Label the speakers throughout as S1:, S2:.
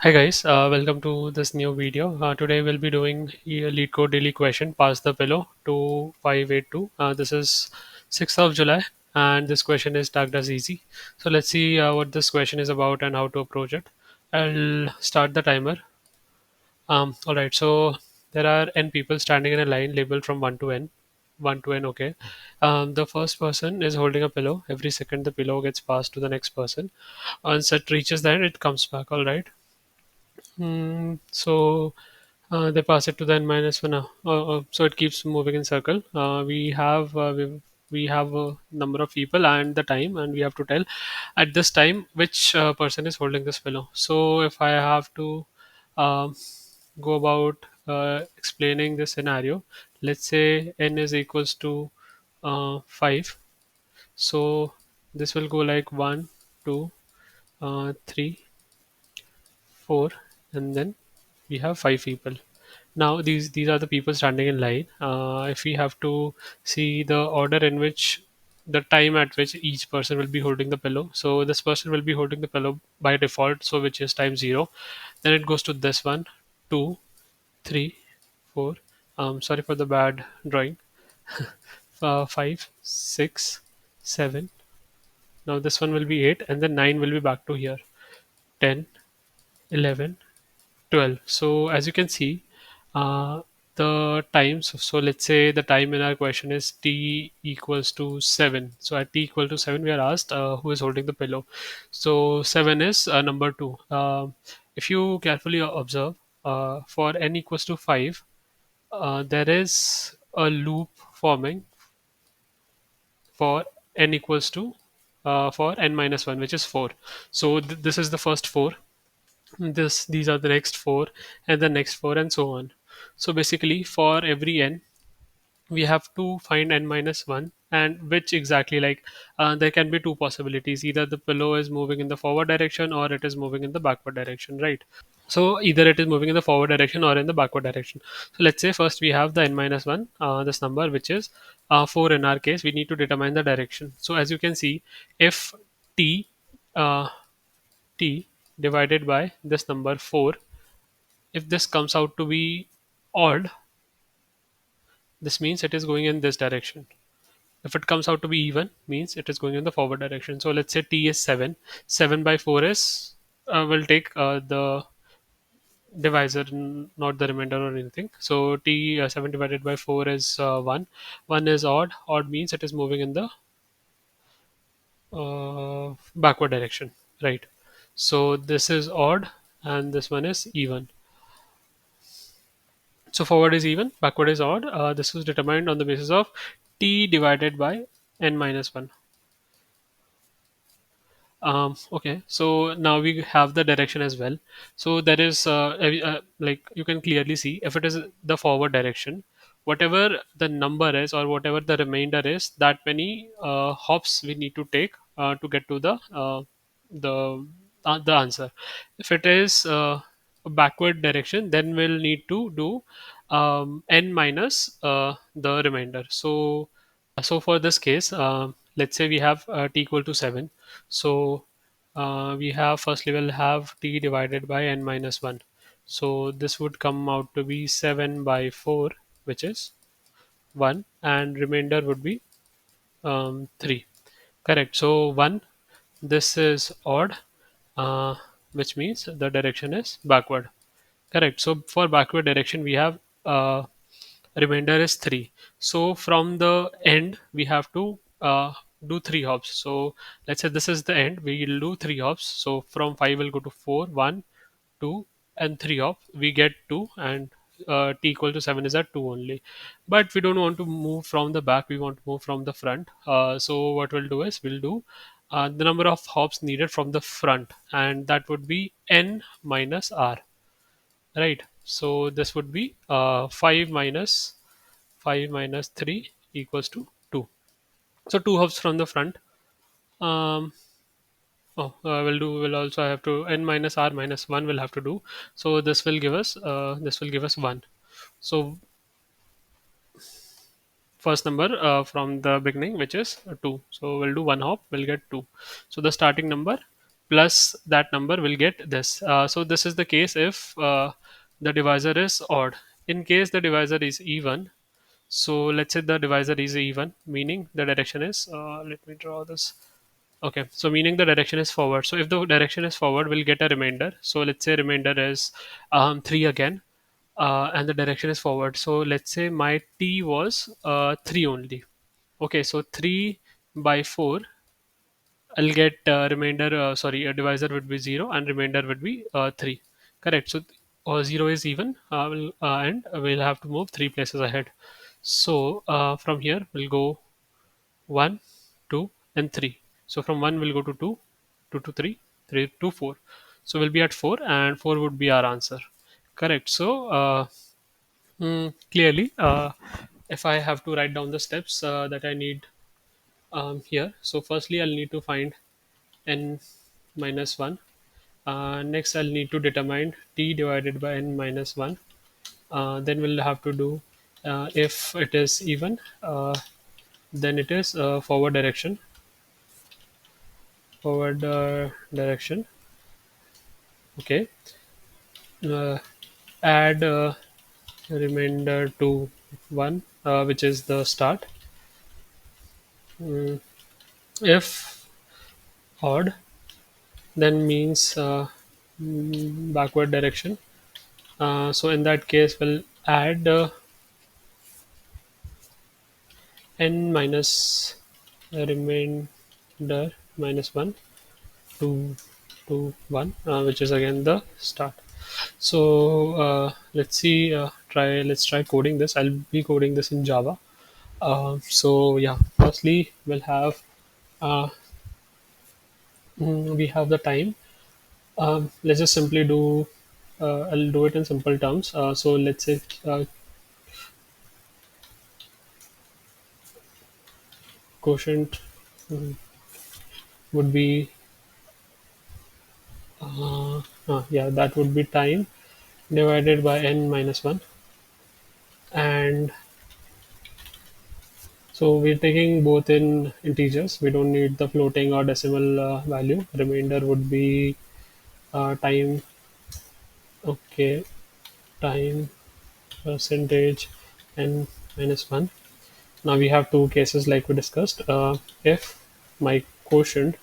S1: Hi guys, welcome to this new video. Today we'll be doing a Leetcode daily question, pass the pillow 2582. This is 6th of July and this question is tagged as easy. So let's see what this question is about and how to approach it. I'll start the timer. Alright, so there are n people standing in a line labeled from 1 to n. 1 to n, okay. The first person is holding a pillow. Every second the pillow gets passed to the next person. Once it reaches the end, it comes back, alright. So they pass it to the n minus one. So it keeps moving in circle. We have a number of people and the time, and we have to tell at this time which person is holding this pillow. So if I have to um, go about explaining this scenario, let's say n is equals to 5. So this will go like 1, 2, 3, 4, and then we have 5 people. Now these are the people standing in line. If we have to see the order in which the time at which each person will be holding the pillow, so this person will be holding the pillow by default, so which is time 0. Then it goes to this one, 2, 3, 4. Sorry for the bad drawing. 5, 6, 7. Now this one will be 8, and then 9 will be back to here. 10, 11, 12. So as you can see, uh, the times, so let's say the time in our question is t equals to 7. So at t equal to 7 we are asked who is holding the pillow. So 7 is number 2. If you carefully observe, for n equals to 5, there is a loop forming for n equals to for n minus 1, which is 4. So this is the first 4, these are the next 4, and the next 4, and so on. So basically for every n we have to find n minus 1, and which exactly, like, there can be two possibilities: either the pillow is moving in the forward direction or it is moving in the backward direction, right? So either it is moving in the forward direction or in the backward direction. So let's say first we have the n minus 1, this number, which is 4 in our case. We need to determine the direction. So as you can see, if t uh, t divided by this number 4, if this comes out to be odd, this means it is going in this direction. If it comes out to be even, means it is going in the forward direction. So let's say t is 7. 7 by 4 is, we'll take the divisor, not the remainder or anything. So t 7 divided by 4 is 1. 1 is odd. Odd means it is moving in the backward direction, right? So this is odd and this one is even. So forward is even, backward is odd. This was determined on the basis of t divided by n minus 1. Okay, so now we have the direction as well. So there is like you can clearly see, if it is the forward direction, whatever the number is or whatever the remainder is, that many hops we need to take to get to the the answer. If it is a backward direction, then we'll need to do n minus the remainder. So for this case, let's say we have t equal to 7. So we have, firstly we'll have t divided by n minus 1. So this would come out to be 7 by 4, which is 1, and remainder would be 3. Correct. So 1, this is odd, uh, which means the direction is backward. Correct. So for backward direction, we have remainder is 3. So from the end, we have to do 3 hops. So let's say this is the end. We will do 3 hops. So from 5 will go to 4, 1, 2, and 3 hop. We get 2, and t equal to 7 is at 2 only. But we don't want to move from the back. We want to move from the front. So what we'll do is we'll do the number of hops needed from the front, and that would be n minus r. Right. So this would be 5 minus 3 equals to 2. So 2 hops from the front. Um, we'll also have to n minus r minus 1 will have to do. So this will give us 1. So first number from the beginning, which is 2. So we'll do one hop, we'll get 2. So the starting number plus that number will get this. So this is the case if the divisor is odd. In case the divisor is even, so let's say the divisor is even, meaning the direction is, let me draw this. Okay, so meaning the direction is forward. So if the direction is forward, we'll get a remainder. So let's say remainder is 3 again, and the direction is forward. So let's say my t was 3 only. Okay, so 3 by 4, I'll get remainder, sorry, a divisor would be 0 and remainder would be 3. Correct. So 0 is even, and we'll have to move 3 places ahead. So from here, we'll go 1, 2, and 3. So from 1, we'll go to 2, 2 to 3, 3 to 4. So we'll be at 4, and 4 would be our answer. Correct. So clearly, if I have to write down the steps that I need here, so firstly, I'll need to find n minus 1. Next, I'll need to determine t divided by n minus 1. Then we'll have to do, if it is even, then it is forward direction. Okay. uh, Add remainder to 1, which is the start. Mm, if odd, then means backward direction. So in that case, we'll add n minus remainder minus 1 to 1, which is again the start. So let's try coding this. I'll be coding this in Java. So yeah, firstly we'll have uh, we have the time. Let's just simply do, I'll do it in simple terms. So let's say quotient mm, would be yeah, that would be time divided by n minus 1. And so we're taking both in integers. We don't need the floating or decimal value. Remainder would be time. Okay, time percentage n minus 1. Now we have two cases like we discussed. If my quotient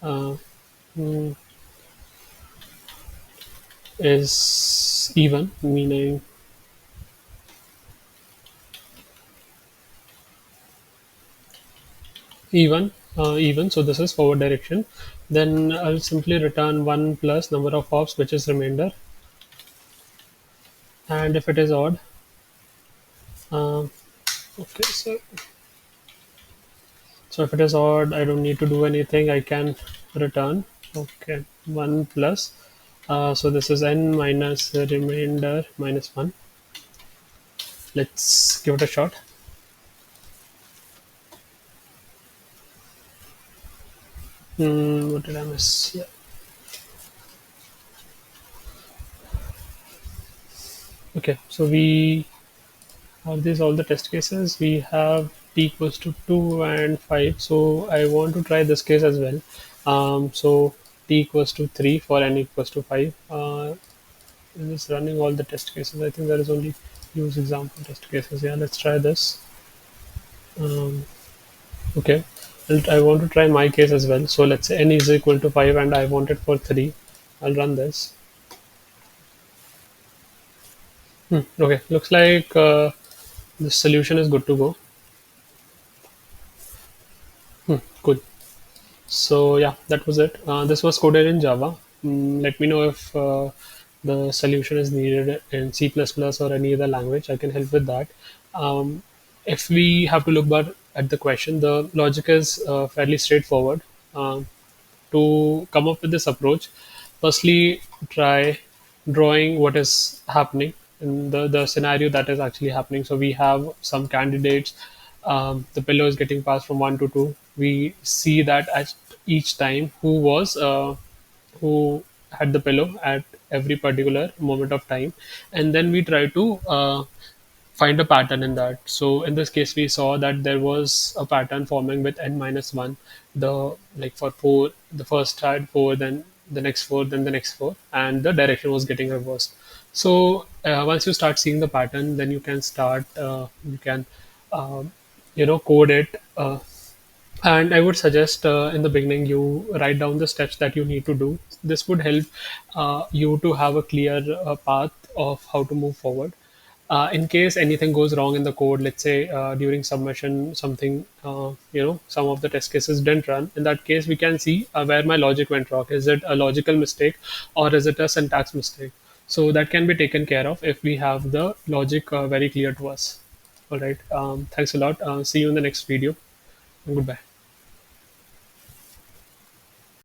S1: uh, mm, is even, meaning even, so this is forward direction, then I'll simply return 1 plus number of hops, which is remainder. And if it is odd, uh, okay, so if it is odd, I don't need to do anything. I can return, okay, 1 plus. So this is n minus the remainder minus 1. Let's give it a shot. What did I miss? Yeah. Okay, so we have these all the test cases. We have t equals to 2 and 5. So I want to try this case as well. So t equals to 3 for n equals to 5. I'm just running all the test cases. I think there is only use example test cases. Yeah, let's try this. Um, okay, and I want to try my case as well. So let's say n is equal to 5 and I want it for 3. I'll run this. Okay, looks like the solution is good to go. Cool. So yeah, that was it. This was coded in Java. Let me know if the solution is needed in C++ or any other language. I can help with that. Um, if we have to look back at the question, the logic is fairly straightforward. To come up with this approach, firstly try drawing what is happening in the scenario that is actually happening. So we have some candidates. The pillow is getting passed from 1 to 2. We see that at each time who had the pillow at every particular moment of time, and then we try to find a pattern in that. So in this case, we saw that there was a pattern forming with n minus one. The like for four, the first had four, then the next four, then the next four, and the direction was getting reversed. So once you start seeing the pattern, then you can start. You can, um, code it. And I would suggest in the beginning you write down the steps that you need to do. This would help you to have a clear path of how to move forward. In case anything goes wrong in the code, let's say during submission, something, some of the test cases didn't run. In that case, we can see where my logic went wrong. Is it a logical mistake or is it a syntax mistake? So that can be taken care of if we have the logic very clear to us. All right. Thanks a lot. See you in the next video. Goodbye.